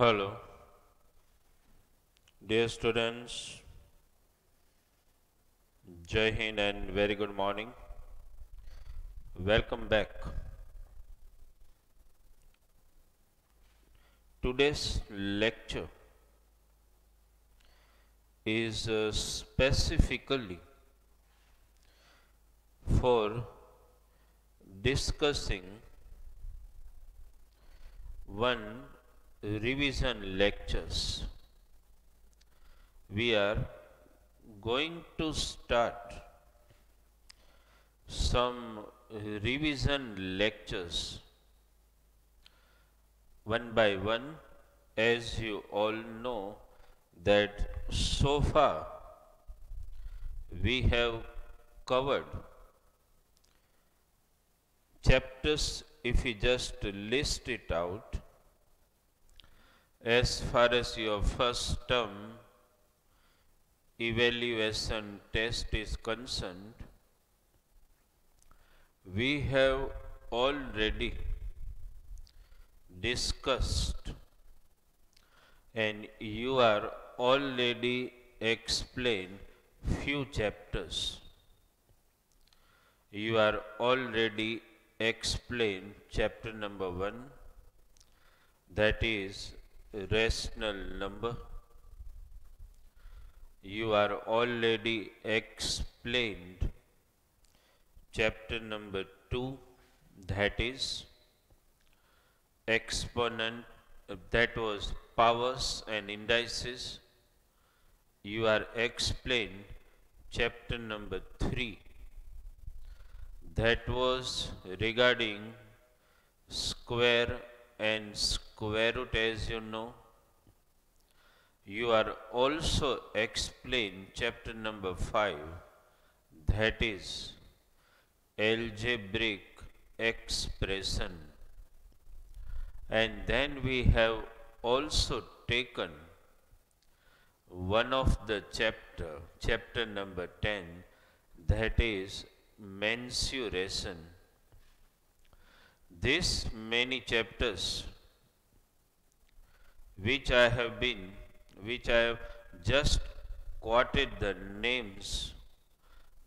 Hello, dear students, Jai Hind and very good morning. Welcome back. Today's lecture is specifically for discussing one revision lectures. We are going to start some revision lectures one by one. As you all know that so far we have covered chapters, if we just list it out, as far as your first term evaluation test is concerned, we have already discussed and you are already explained few chapters. You are already explained chapter number 1, that is rational number. You are already explained chapter number 2, that is exponent, that was powers and indices. You are explained chapter number 3, that was regarding square and square root, as you know. You are also explained chapter number 5, that is algebraic expression. And then we have also taken one of the chapter number 10, that is mensuration. These many chapters which I have just quoted the names,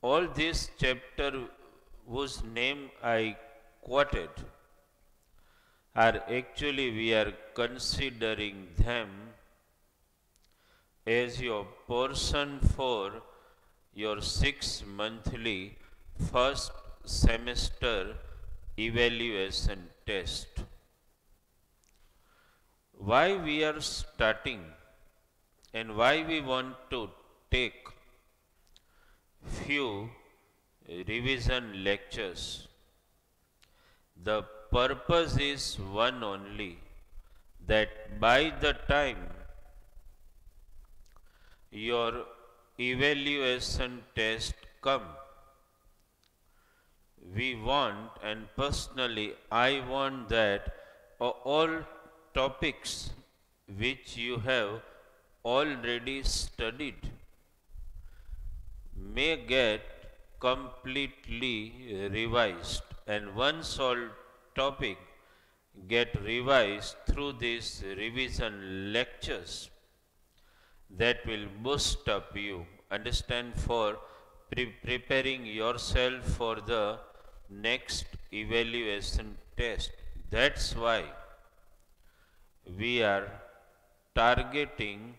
all these chapter whose name I quoted are actually, we are considering them as your portion for your 6 monthly first semester evaluation test. Why we are starting and why we want to take few revision lectures? The purpose is one only, that by the time your evaluation test come, we want, and personally I want, that all topics which you have already studied may get completely revised. And once all topic get revised through these revision lectures, that will boost up you, understand, for preparing yourself for the next evaluation test. That's why we are targeting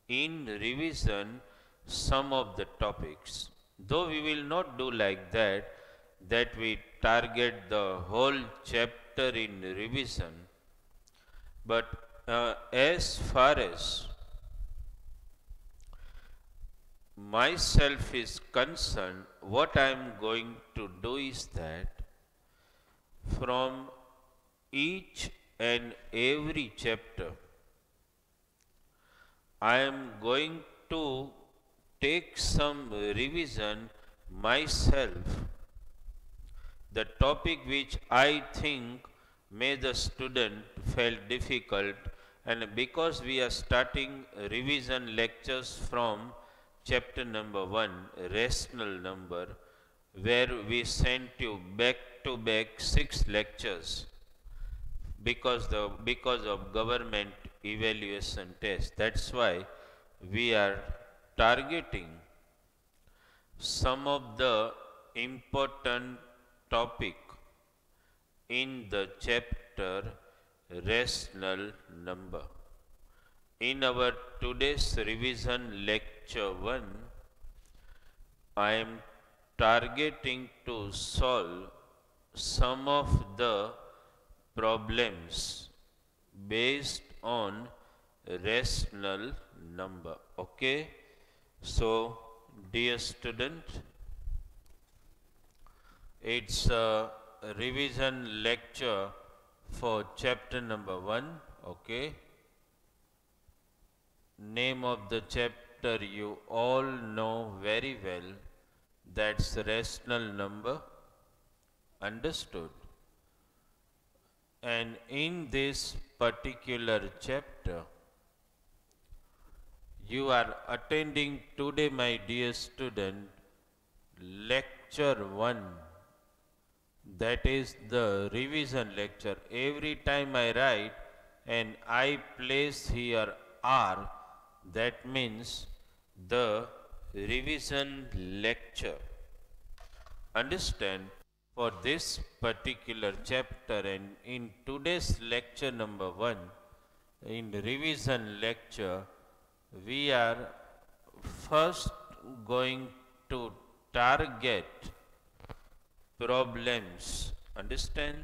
in revision some of the topics. Though we will not do like that, that we target the whole chapter in revision. But as far as myself is concerned, what I am going to do is that from each and every chapter, I am going to take some revision myself, the topic which I think may the student felt difficult, and because we are starting revision lectures from chapter number 1, rational number, where we sent you back to back 6 lectures because of government evaluation test. That's why we are targeting some of the important topic in the chapter rational number. In our today's revision lecture 1, I am targeting to solve some of the problems based on rational number. Okay? So, dear student, it's a revision lecture for chapter number 1. Okay? Name of the chapter you all know very well. That's rational number. Understood? And in this particular chapter, you are attending today, my dear student, lecture 1. That is the revision lecture. Every time I write and I place here R, that means the revision lecture. Understand? For this particular chapter, and in today's lecture number 1, in revision lecture, we are first going to target problems. Understand?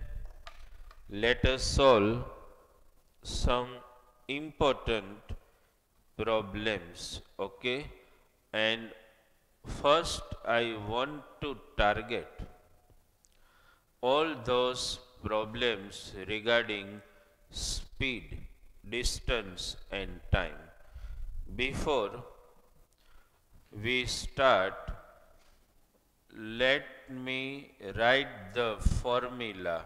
Let us solve some important problems. Okay? And first I want to target all those problems regarding speed, distance and time. Before we start, let me write the formula.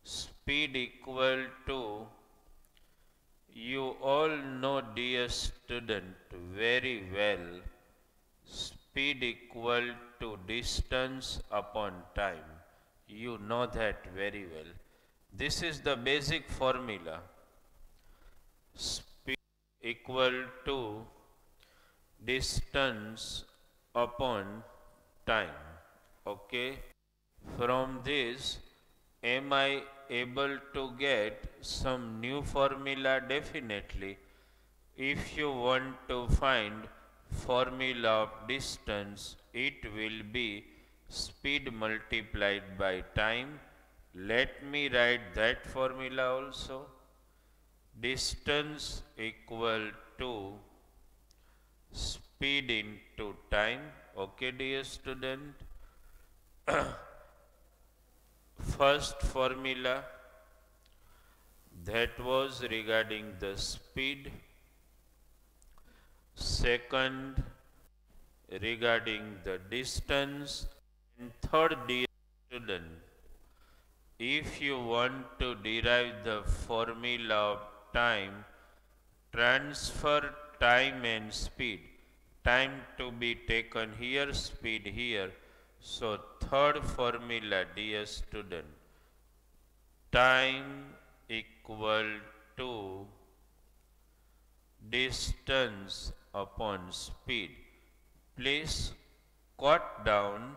Speed equal to, you all know, dear student, very well, speed equal to distance upon time. You know that very well. This is the basic formula. Speed equal to distance upon time. Okay? From this, am I able to get some new formula? Definitely. If you want to find formula of distance, it will be speed multiplied by time. Let me write that formula also. Distance equal to speed into time. Okay, dear student. First formula, that was regarding the speed. Second, regarding the distance. And third, dear student, if you want to derive the formula of time, transfer time and speed. Time to be taken here, speed here. So third formula, dear student, time equal to distance upon speed. Please cut down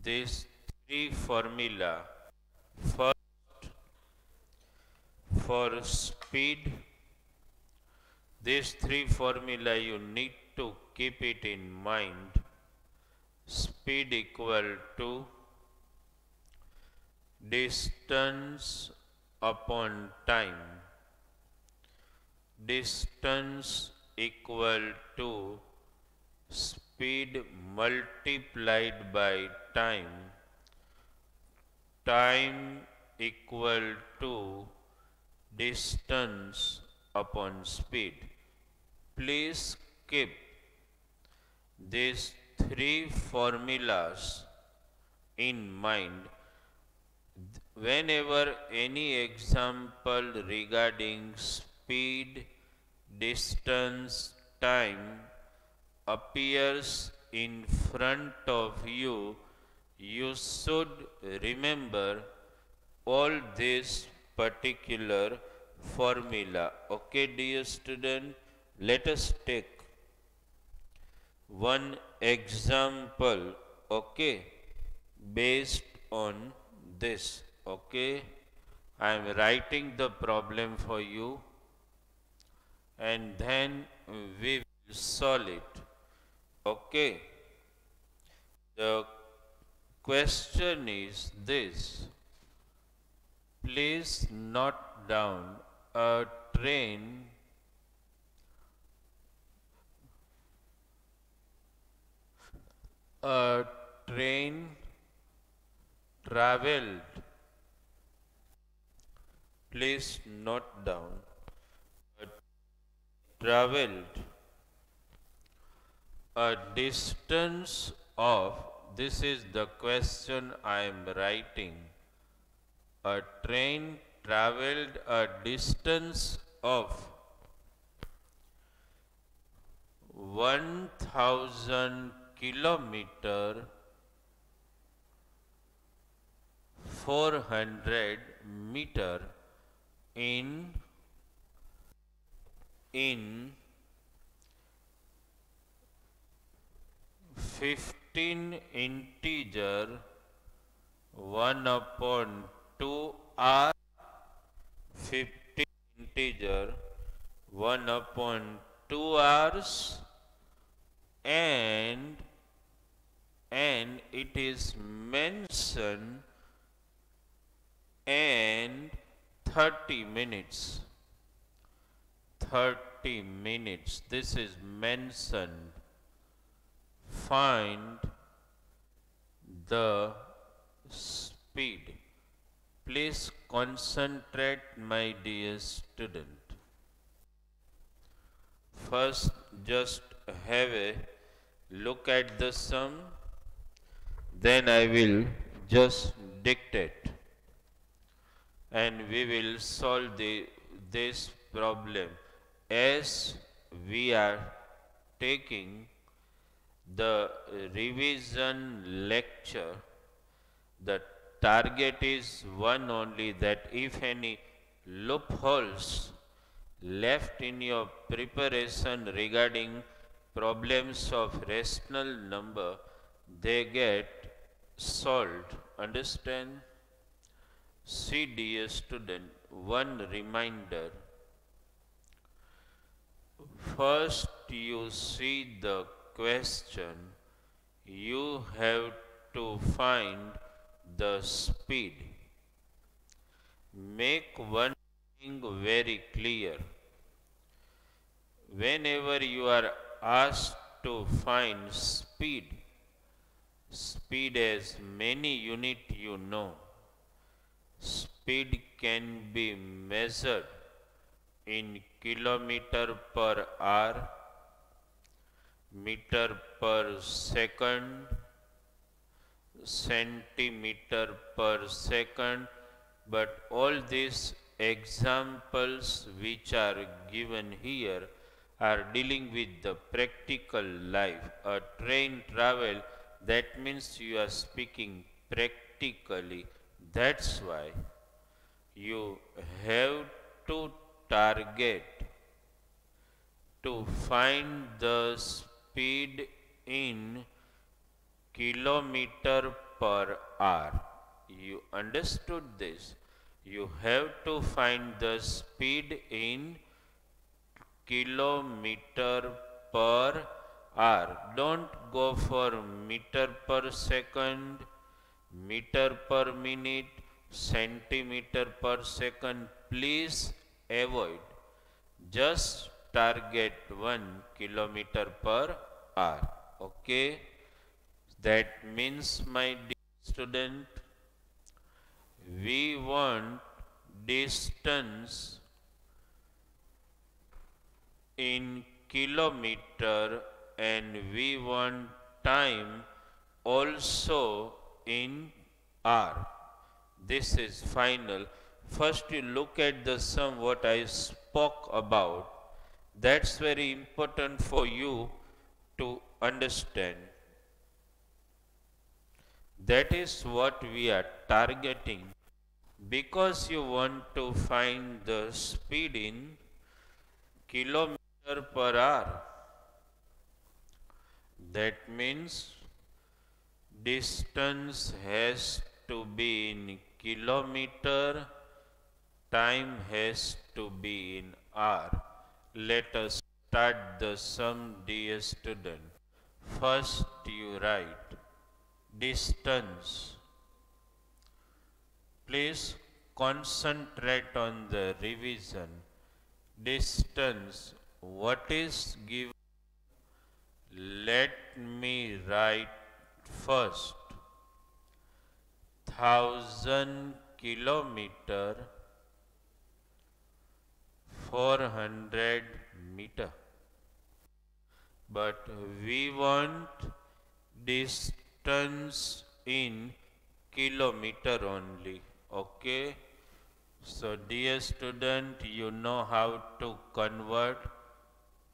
these three formula. First, for speed, these three formula you need to keep it in mind. Speed equal to distance upon time. Distance equal to speed multiplied by time. Time equal to distance upon speed. Please keep these three formulas in mind. Whenever any example regarding speed, distance, time appears in front of you, you should remember all these particular formula. Okay, dear student, let us take one example, okay, based on this. Okay, I am writing the problem for you and then we will solve it. Okay, the question is this: please note down a train a train traveled. Please note down a traveled a distance of, this is the question I am writing. A train traveled a distance of 1000 kilometer 400 meter in 15 integer 1 upon 2 r 15 integer 1 upon 2 hours and it is mentioned and 30 minutes. 30 minutes. This is mentioned. Find the speed. Please concentrate, my dear student. First, just have a look at the sum. Then I will just dictate and we will solve this problem as we are taking the revision lecture. The target is one only, that if any loopholes left in your preparation regarding problems of rational number, they get solved. Understand? See, dear student, one reminder. First you see the question, you have to find the speed. Make one thing very clear. Whenever you are asked to find speed, speed has many units, you know. Speed can be measured in kilometer per hour, meter per second, centimeter per second, but all these examples which are given here are dealing with the practical life. A train travel, that means you are speaking practically. That's why you have to target to find the speed in kilometer per hour. You understood this? You have to find the speed in kilometer per hour. Don't go for meter per second, meter per minute, centimeter per second. Please avoid. Just target 1 kilometer per hour. Okay? That means, my dear student, we want distance in kilometer and we want time also in hour. This is final. First you look at the sum what I spoke about. That's very important for you to understand. That is what we are targeting. Because you want to find the speed in kilometer per hour. That means distance has to be in kilometer, time has to be in hour. Let us start the sum, dear student. First you write distance. Please concentrate on the revision. Distance, what is given? Let me write first. 1000 kilometer, 400 meter. But we want distance in kilometer only. Okay. So dear student, you know how to convert.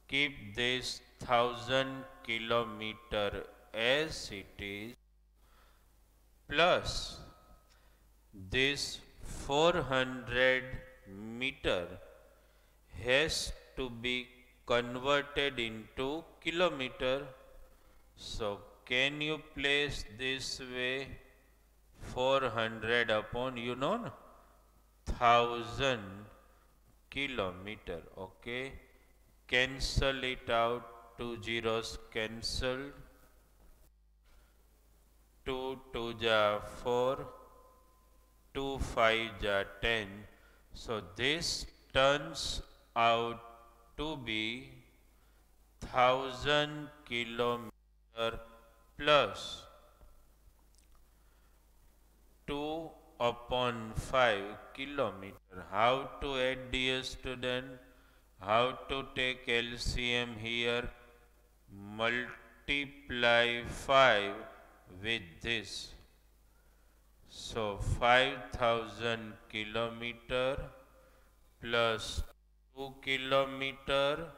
Keep this 1000 kilometer as it is plus this 400 meter has to be converted into kilometer. So can you place this way 400 upon 1000 kilometer. Okay, cancel it out, 2 zeros cancelled, 2 2 ja 4, 2 5 ja 10. So this turns out to be 1000 kilometer plus 2 upon 5 kilometer. How to add, dear student? How to take LCM here? Multiply 5 with this. So 5000 kilometer plus 2 kilometer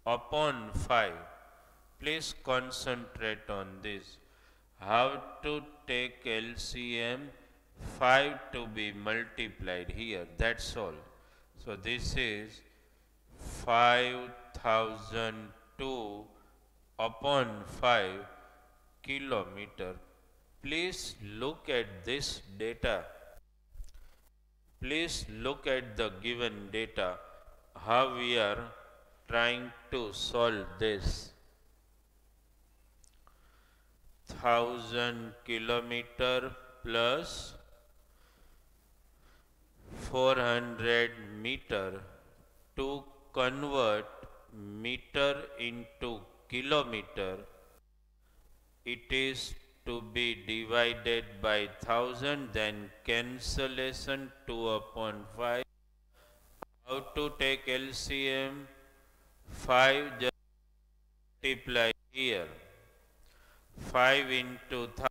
upon 5. Please concentrate on this. How to take LCM? 5 to be multiplied here. That's all. So this is 5002 upon 5 kilometer. Please look at this data. Please look at the given data. How we are trying to solve this. 1000 kilometer plus 400 meter. To convert meter into kilometer, it is to be divided by 1000, then cancellation 2 upon 5. How to take LCM? 5 just multiply here. 5 into 1000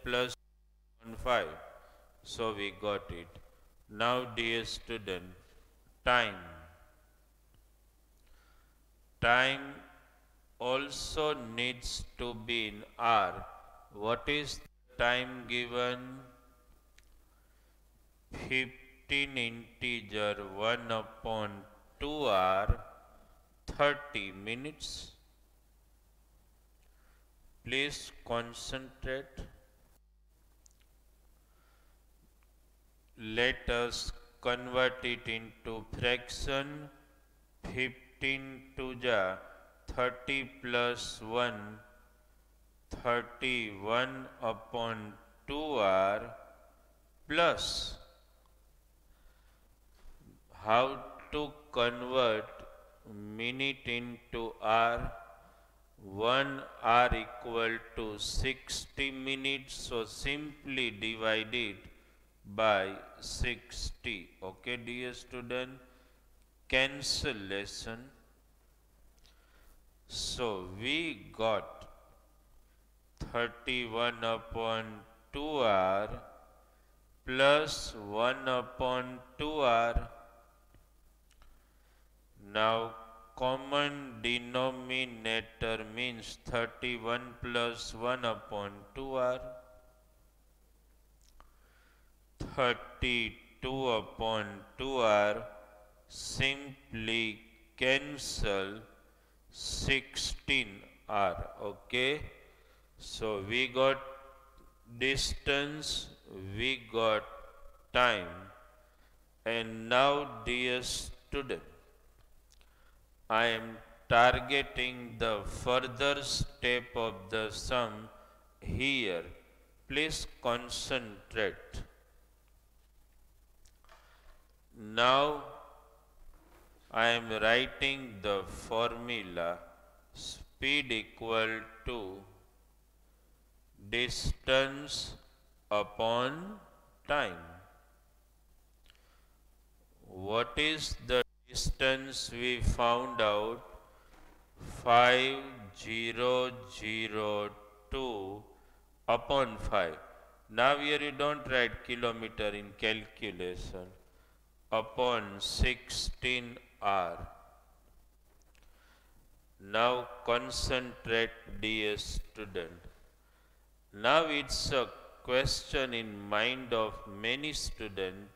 plus 5. So we got it. Now dear student, time. Time also needs to be in hour. What is the time given? 15 integer 1 upon 2 hour, 30 minutes. Please concentrate. Let us convert it into fraction. 15 to ja 30 plus 1, 31 upon 2 hour plus. How to convert minute into hour? 1 hour equal to 60 minutes. So simply divide it by 60. Okay, dear student, cancellation. So we got 31 upon 2 hour plus 1 upon 2 hour. Now common denominator means 31 plus 1 upon 2 hour. 32 upon 2r simply cancel 16r. Okay, so we got distance, we got time, and now dear student, I am targeting the further step of the sum here. Please concentrate. Now I am writing the formula speed equal to distance upon time. What is the distance we found out? 5002 upon 5. Now here you don't write kilometer in calculation. Upon 16r. Now concentrate, dear student. Now it's a question in mind of many students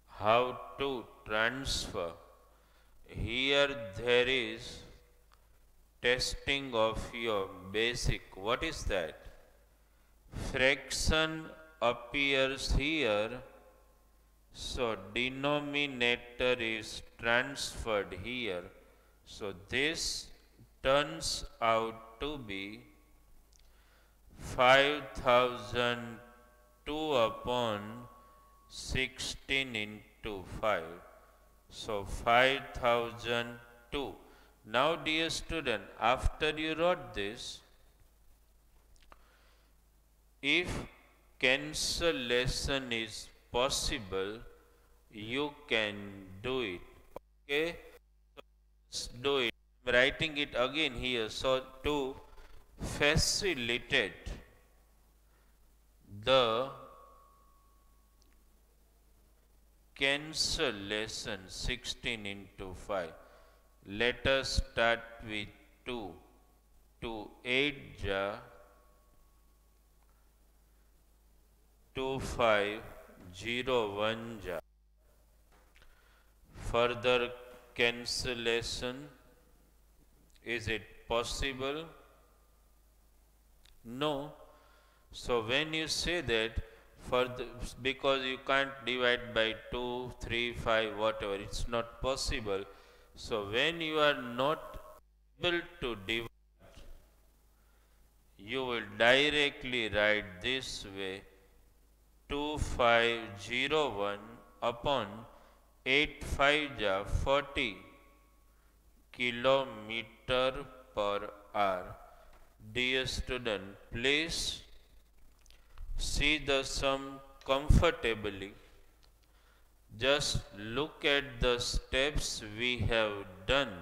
how to transfer. Here there is testing of your basic. What is that? Fraction appears here, so denominator is transferred here. So this turns out to be 5002 upon 16 into 5. So 5002. Now dear student, after you wrote this, if cancellation is possible, you can do it. Okay, so let's do it. I'm writing it again here. So to facilitate the cancellation 16 into 5, let us start with 2. 2 8 ja 2 5 0 1 ja. Further cancellation, is it possible? No. So when you say that, because you can't divide by 2, 3, 5, whatever, it's not possible. So when you are not able to divide, you will directly write this way: 2501 upon 8 5 ja 40 kilometer per hour. Dear student, please see the sum comfortably. Just look at the steps we have done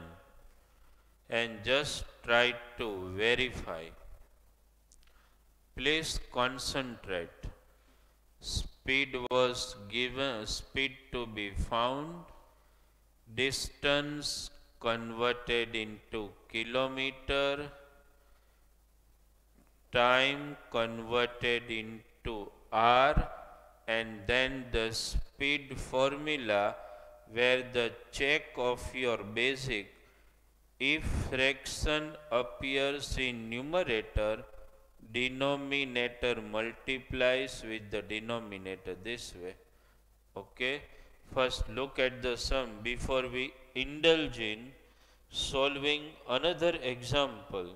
and just try to verify. Please concentrate. Speed was given, speed to be found, distance converted into kilometer, time converted into hour, and then the speed formula where the check of your basic, if fraction appears in numerator, denominator multiplies with the denominator this way. Okay, first look at the sum before we indulge in solving another example.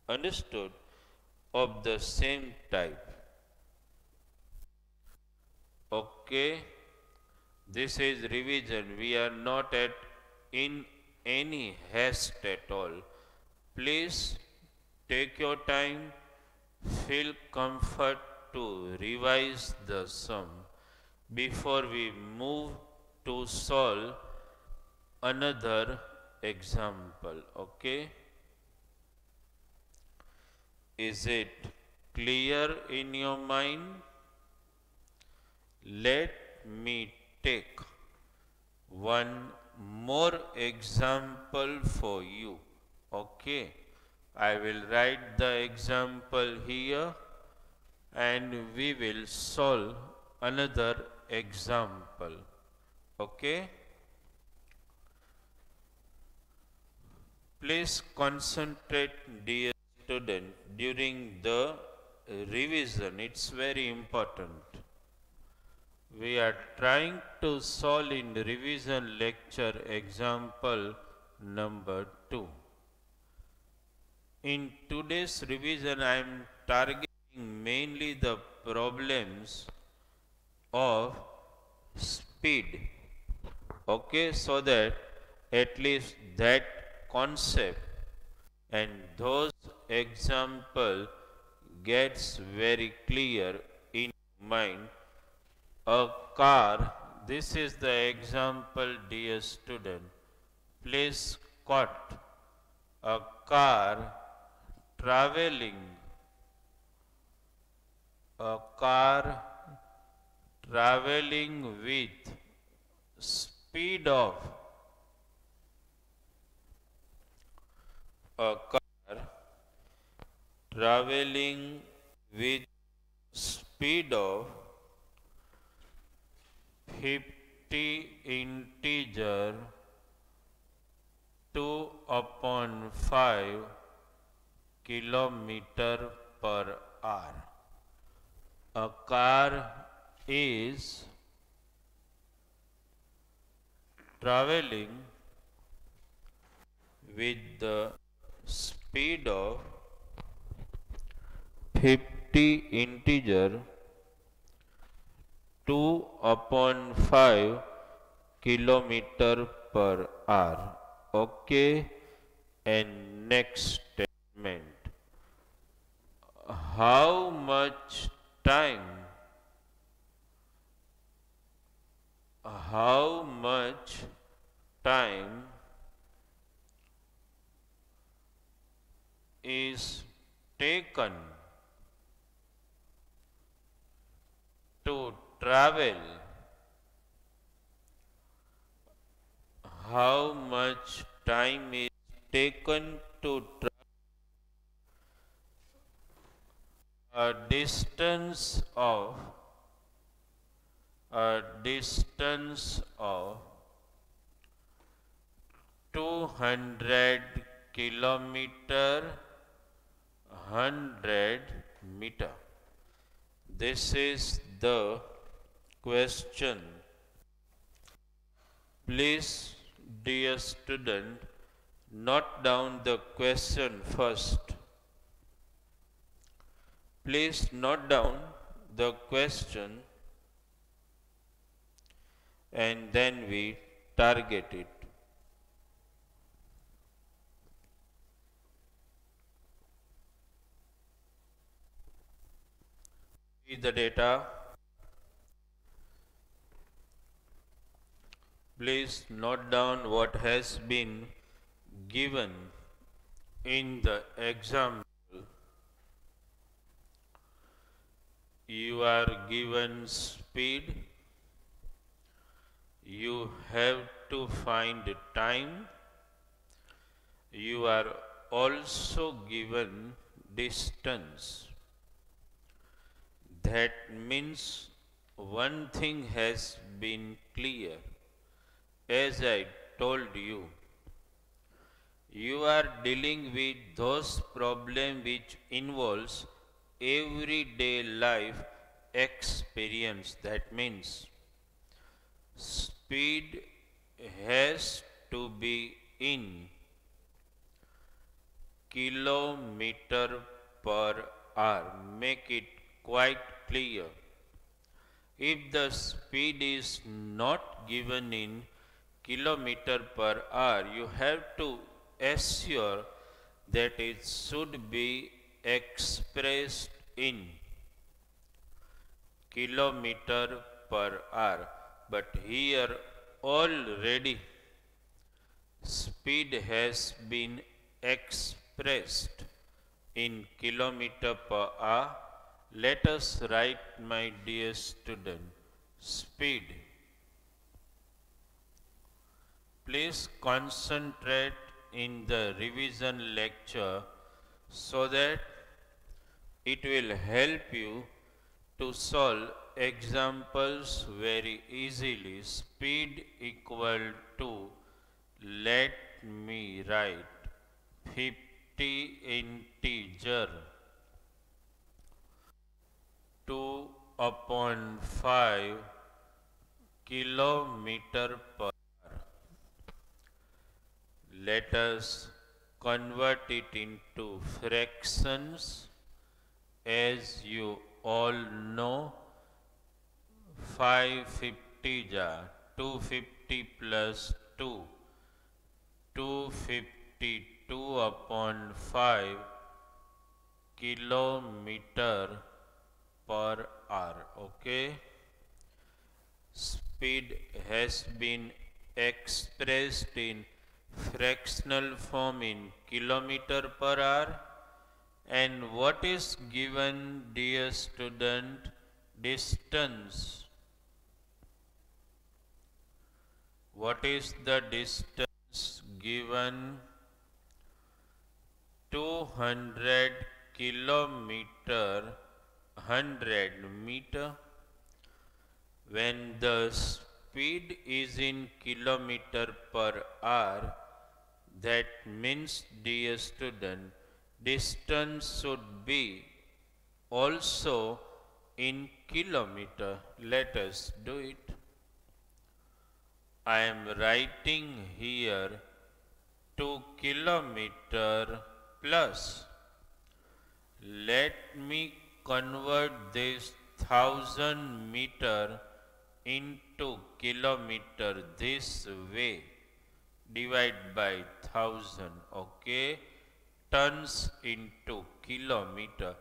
Understood? Of the same type. Okay, this is revision. We are not in any haste at all. Please take your time, feel comfort to revise the sum before we move to solve another example. Okay, is it clear in your mind? Let me take one more example for you. Okay, I will write the example here and we will solve another example. Okay? Please concentrate, dear student, during the revision. It's very important. We are trying to solve in revision lecture example number 2. In today's revision, I am targeting mainly the problems of speed. Okay, so that at least that concept and those example gets very clear in mind. A car, this is the example, dear student. Please quote a car traveling, a car traveling with speed of, a car traveling with speed of 50 integer 2 upon 5 kilometer per hour. A car is traveling with the speed of 50 integer 2 upon 5 kilometer per hour. Okay, and next statement. How much time? How much time is taken to travel? How much time is taken to travel a distance of 200 kilometer 100 meter? This is the question. Please, dear student, note down the question first. Please note down the question and then we target it. See the data. Please note down what has been given in the example. You are given speed. You have to find time. You are also given distance. That means one thing has been clear. As I told you, you are dealing with those problems which involves everyday life experience. That means speed has to be in kilometer per hour. Make it quite clear. If the speed is not given in kilometer per hour, you have to assure that it should be expressed in kilometer per hour. But here already speed has been expressed in kilometer per hour. Let us write, my dear student, speed. Please concentrate in the revision lecture so that it will help you to solve examples very easily. Speed equal to, let me write 50 integer 2 upon 5 kilometer per hour. Let us convert it into fractions. As you all know, 550 ja 250 plus 2, 252 upon 5 kilometer per hour. Okay. Speed has been expressed in fractional form in kilometer per hour. And what is given, dear student? Distance. What is the distance given? 200 kilometer 100 meter. When the speed is in kilometer per hour, that means, dear student, distance should be also in kilometer. Let us do it. I am writing here 2 kilometer plus. Let me convert this 1000 meter into kilometer this way. Divide by 1000. Okay. Turns into kilometer.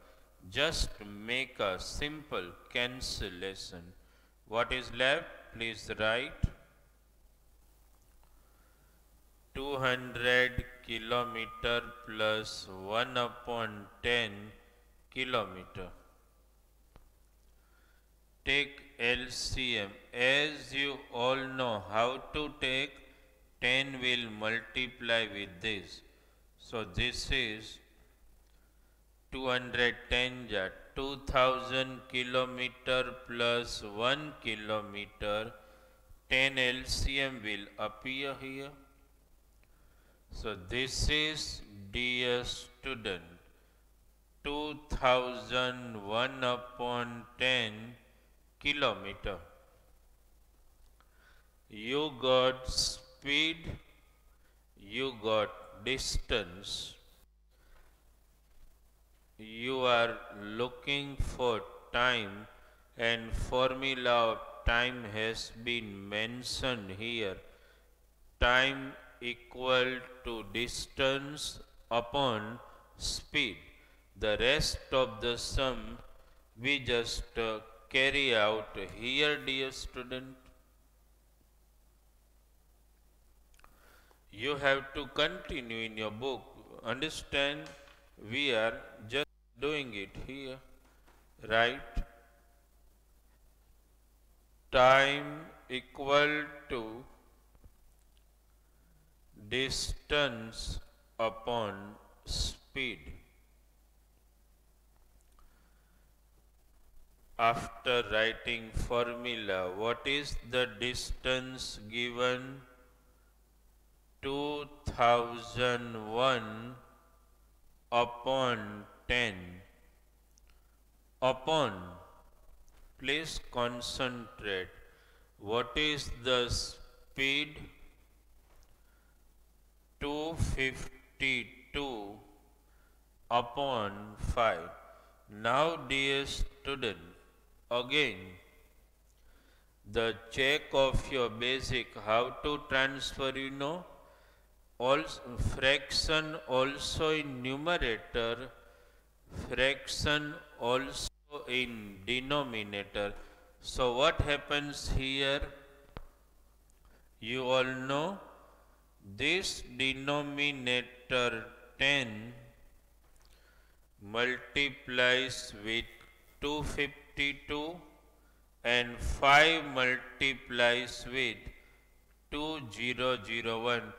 Just make a simple cancellation. What is left? Please write 200 kilometer plus 1 upon 10 kilometer. Take LCM. As you all know how to take, 10 will multiply with this. So this is 210 ja 2000 kilometer plus 1 kilometer. 10 LCM will appear here. So this is, dear student, 2001 upon 10 kilometer. You got speed, you got distance. You are looking for time, and formula of time has been mentioned here. Time equal to distance upon speed. The rest of the sum we just carry out here, dear student. You have to continue in your book. Understand? We are just doing it here. Right? Time equal to distance upon speed. After writing formula, what is the distance given? 2001 upon 10 upon. Please concentrate. What is the speed? 252 upon 5. Now, dear student, again, the check of your basic, how to transfer, you know. Also, fraction also in numerator, fraction also in denominator. So what happens here? You all know this denominator 10 multiplies with 252 and 5 multiplies with 2001.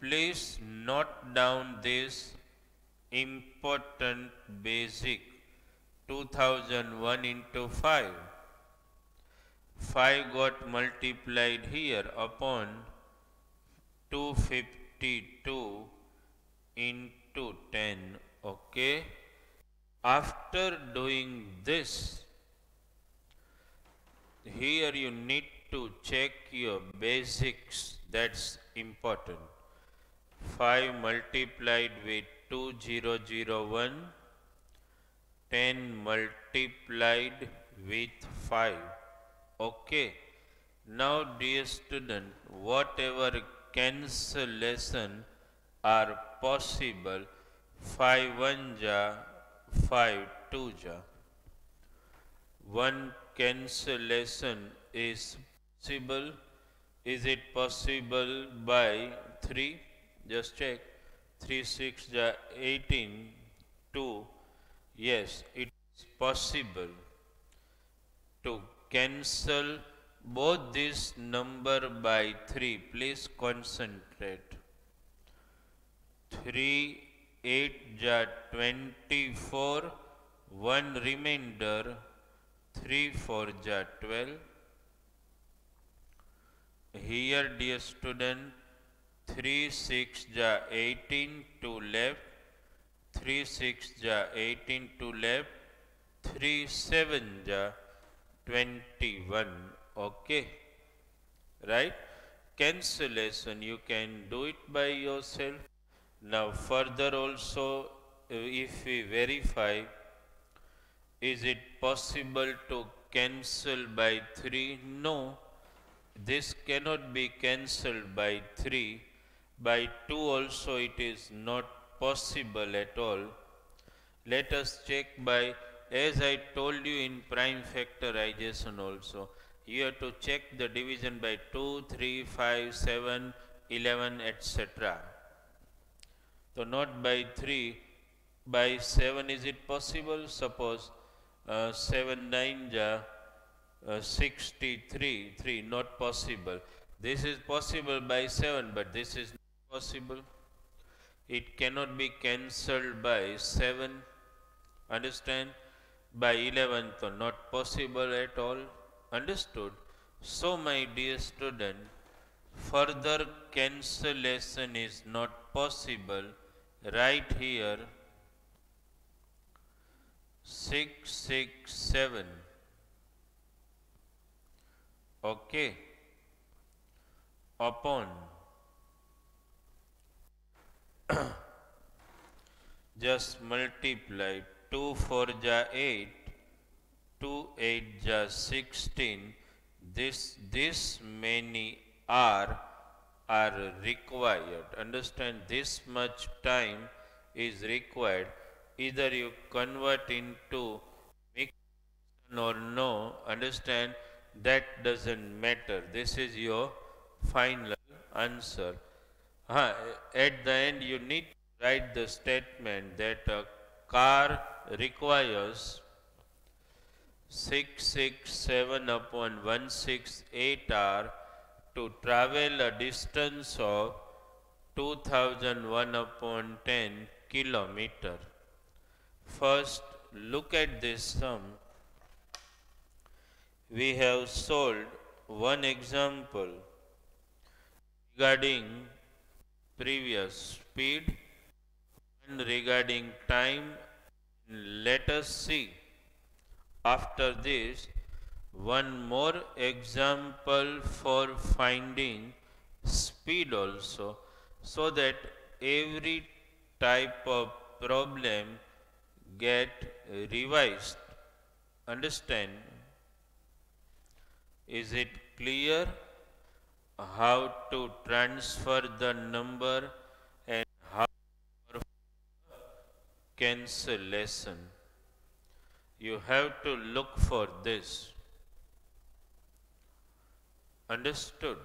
Please note down this important basic. 2001 into 5. 5 got multiplied here upon 252 into 10. Okay. After doing this, here you need to check your basics. That's important. 5 multiplied with 2001, 10 multiplied with 5. Okay. Now dear student, whatever cancellation are possible, 5 1 ja, 5 2 ja. One cancellation is possible. Is it possible by 3? Just check. 3 6 ja 18, 2. Yes, it is possible to cancel both this number by 3. Please concentrate. 3 8 ja 24, 1 remainder, 3 4 ja 12. Here dear student, 3 6 ja 18 to left, 3 6 ja 18 to left, 3 7 ja 21. Okay, right? Cancellation you can do it by yourself. Now further also, if we verify, is it possible to cancel by 3? No, this cannot be cancelled by 3. By 2 also it is not possible at all. Let us check by, as I told you in prime factorization also, you have to check the division by 2, 3, 5, 7, 11, etc. So not by 3, by 7 is it possible? Suppose 7 9 ja 63, 3, not possible. This is possible by 7, but this is not possible. It cannot be cancelled by 7. Understand? By 11, so not possible at all. Understood? So my dear student, further cancellation is not possible. Right here 6 6 7. Okay, upon just multiply 2 4 ja 8, 2 8 ja 16. This many are required. Understand, this much time is required. Either you convert into mixed or no. Understand, that doesn't matter. This is your final answer. At the end you need to write the statement that a car requires 667 upon 168 hour to travel a distance of 2001 upon 10 kilometer. First, look at this sum. We have solved one example regarding previous speed and regarding time. Let us see after this one more example for finding speed also, so that every type of problem get revised. Understand? Is it clear how to transfer the number and how to cancellation? You have to look for this. Understood?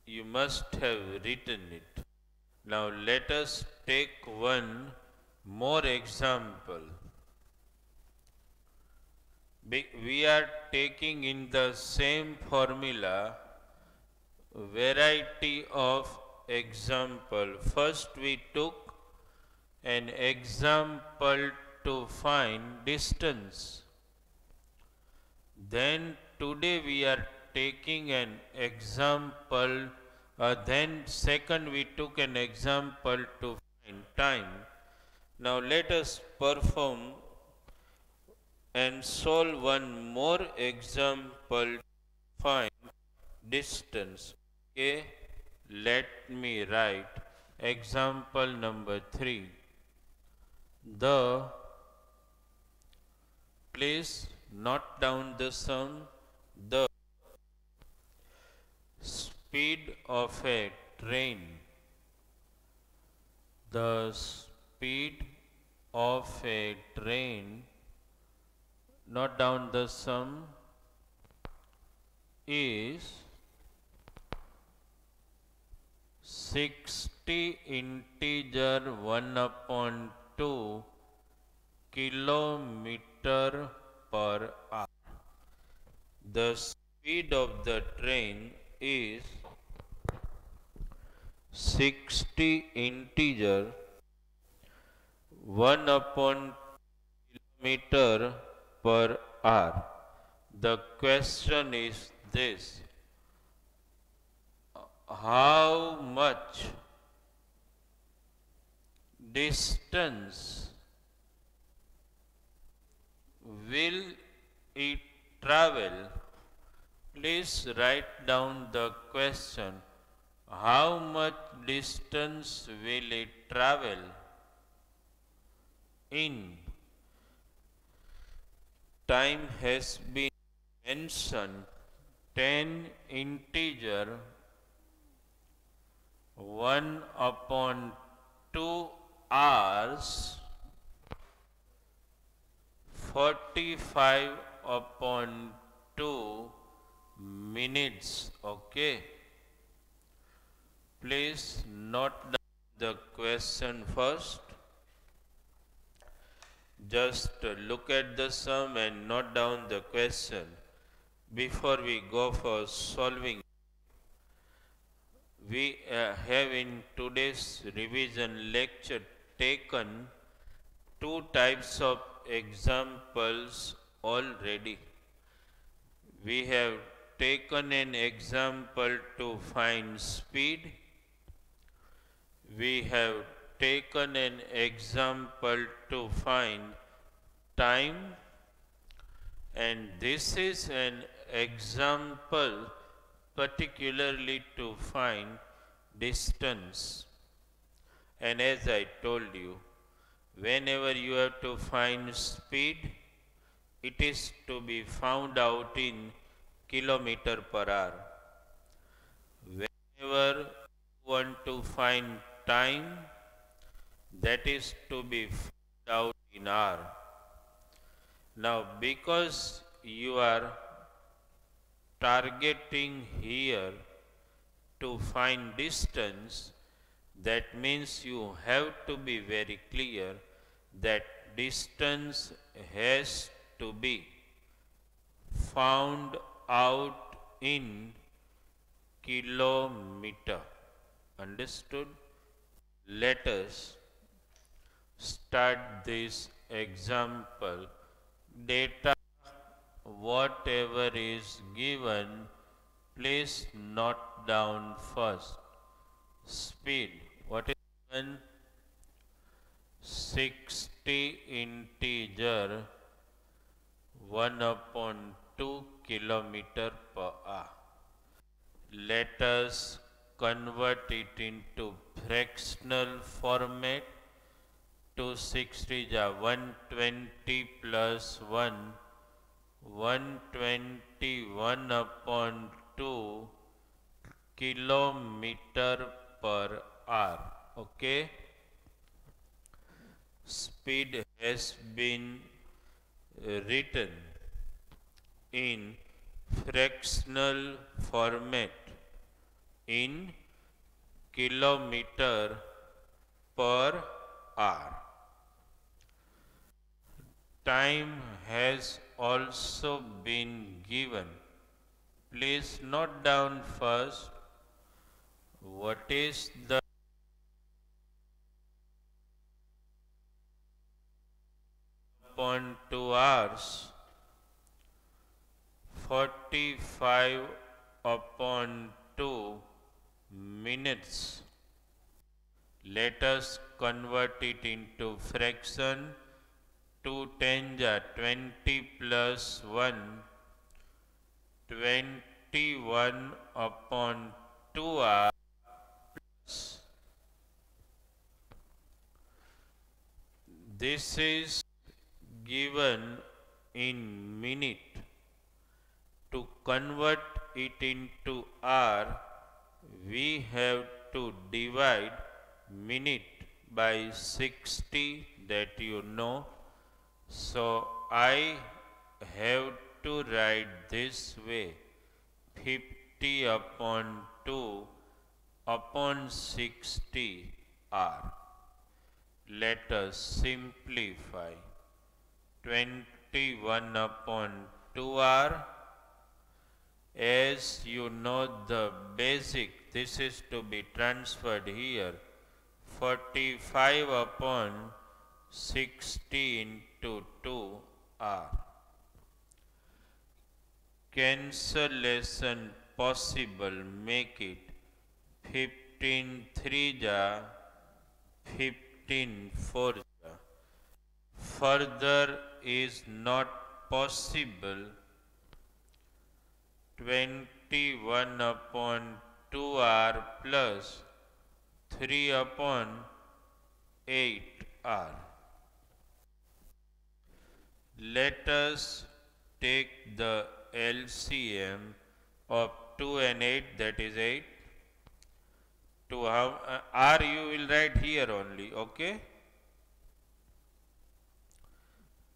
You must have written it. Now let us take one more example. We are taking in the same formula variety of example. First we took an example to find distance. Then today we are taking an example. Then second we took an example to find time. Now let us perform and solve one more example to find distance. Okay, let me write example number 3. The Please note down the sum. The speed of a train. The speed of a train. Note down the sum is 60 integer 1 upon 2 kilometer per hour. The speed of the train is 60 integer 1 upon kilometer per hour. The question is this: how much distance will it travel? Please write down the question. How much distance will it travel in? Time has been mentioned 10 integer 1 upon 2 hours 45 upon 2 minutes. Okay. Please note down the question first. Just look at the sum and note down the question before we go for solving. We have in today's revision lecture taken two types of examples already. We have taken an example to find speed. We have taken an example to find time, and this is an example particularly to find distance. And as I told you, whenever you have to find speed, it is to be found out in kilometer per hour. Whenever you want to find time, that is to be found out in hour. Now, because you are targeting here to find distance, that means you have to be very clear that distance has to be found out in kilometer. Understood? Let us start this example. Data, whatever is given, please note down first. Speed, what is given? 60 integer 1 upon 2 kilometer per hour. Let us convert it into fractional format. 260 is 120 plus 1, 121 upon 2 kilometer per hour. Okay. Speed has been written in fractional format in kilometer per hour. Time has also been given. Please note down first what is the upon 2 hours, 45 upon 2 minutes. Let us convert it into fraction. 2 10 are 20 plus 1, 21 upon 2 hours. This is given in minute. To convert it into hour, we have to divide minute by 60, that you know. So I have to write this way: 50 upon 2 upon 60 hour. Let us simplify. 21 upon 2 hour. As you know the basic, this is to be transferred here. 45 upon 60 into 2 hour. Cancellation possible, make it 15 3 ja, 15 4 ja. Further is not possible. 21 upon 2 hour plus 3 upon 8 hour. Let us take the LCM of 2 and 8, that is 8. To how R you will write here only, okay?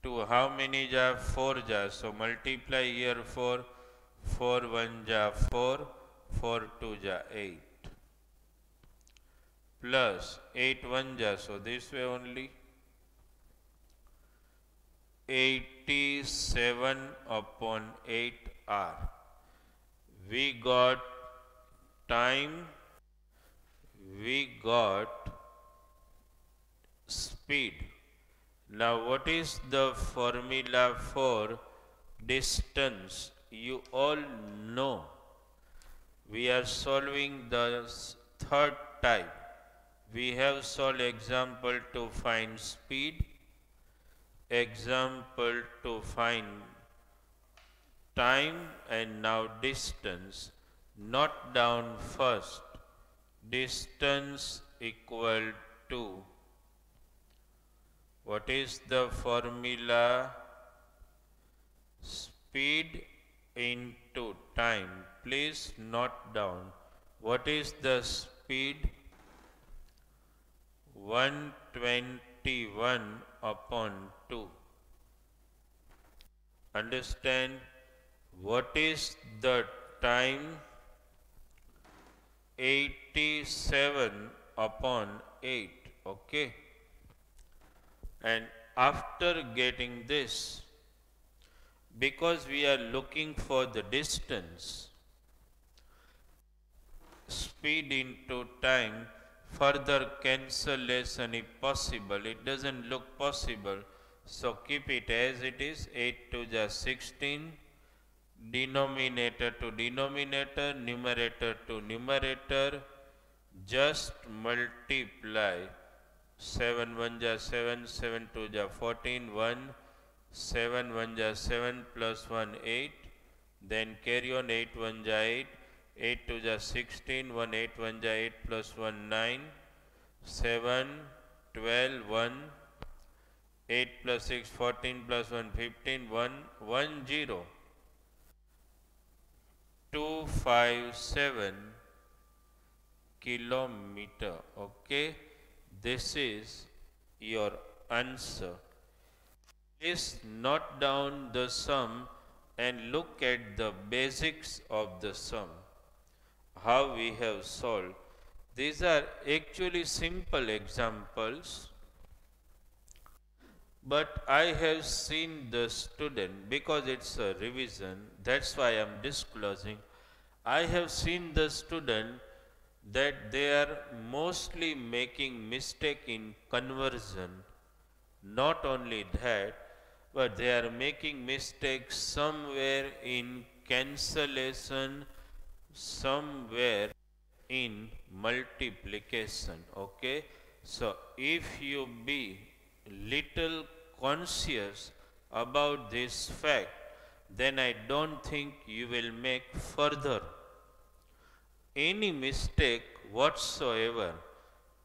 To how many ja? 4 ja. So multiply here 4. 4 1 ja 4, 4 2 ja 8. Plus 8 1 ja, so this way only. 87 upon 8 hour. We got time, we got speed. Now what is the formula for distance? You all know. We are solving the third type. We have solved example to find speed, example to find time, and now distance. Note down first. Distance equal to, what is the formula? Speed into time. Please note down. What is the speed? 121 upon 2. Understand? What is the time? 87 upon 8. Okay? And after getting this, because we are looking for the distance, speed into time, further cancellation if possible. It doesn't look possible, so keep it as it is. 8 2 ja 16, denominator to denominator, numerator to numerator, just multiply. 7 1 ja 7, 7 2 ja 14, 1, 7 1 ja 7 plus 1 8, then carry on. 8 1 ja 8, 8 2 ja 16, 1 8 1 ja 8 plus 1 9, 7 12 1, 8 plus 6 14 plus 1 15, 1 1 0, 257 kilometer. Okay, this is your answer. Please note down the sum and look at the basics of the sum, how we have solved. These are actually simple examples, but I have seen the student, because it's a revision, that's why I am disclosing. I have seen the student that they are mostly making mistake in conversion. Not only that, but they are making mistakes somewhere in cancellation, somewhere in multiplication. Okay, so if you be little conscious about this fact, then I don't think you will make further any mistake whatsoever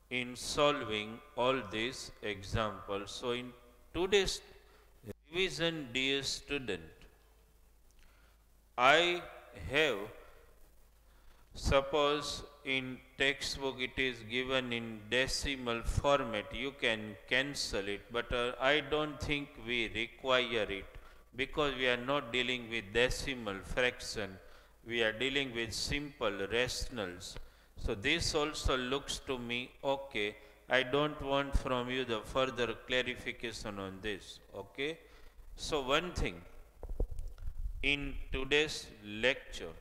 in solving all these examples. So in today's revision, dear student, I have, suppose in textbook it is given in decimal format, you can cancel it, but I don't think we require it, because we are not dealing with decimal fraction, we are dealing with simple rationals. So this also looks to me okay. I don't want from you the further clarification on this. Okay, so one thing, in today's lecture,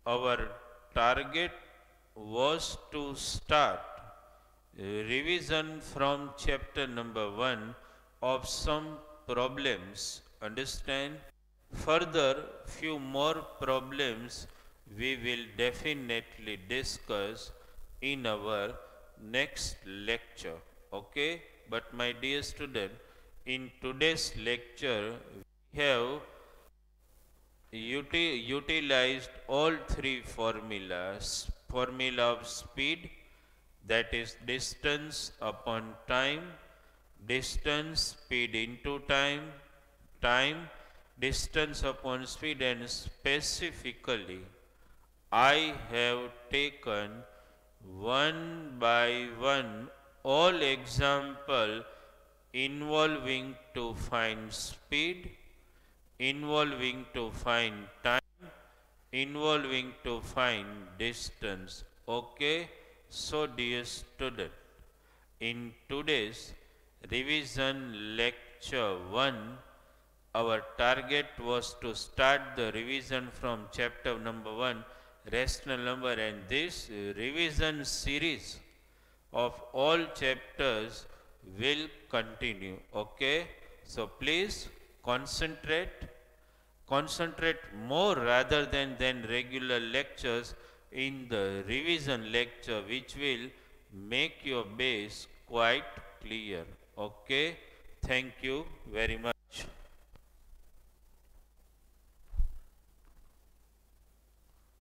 our target was to start revision from chapter number 1 of some problems. Understand? Further, few more problems we will definitely discuss in our next lecture. Okay? But my dear student, in today's lecture, we have utilized all three formulas. Formula of speed, that is distance upon time, distance speed into time, time distance upon speed, and specifically I have taken one by one all example involving to find speed, involving to find time, involving to find distance. Okay, so dear student, in today's revision lecture 1, our target was to start the revision from chapter number 1, rational number, and this revision series of all chapters will continue. Okay, so please concentrate more rather than regular lectures in the revision lecture, which will make your base quite clear. Okay, thank you very much.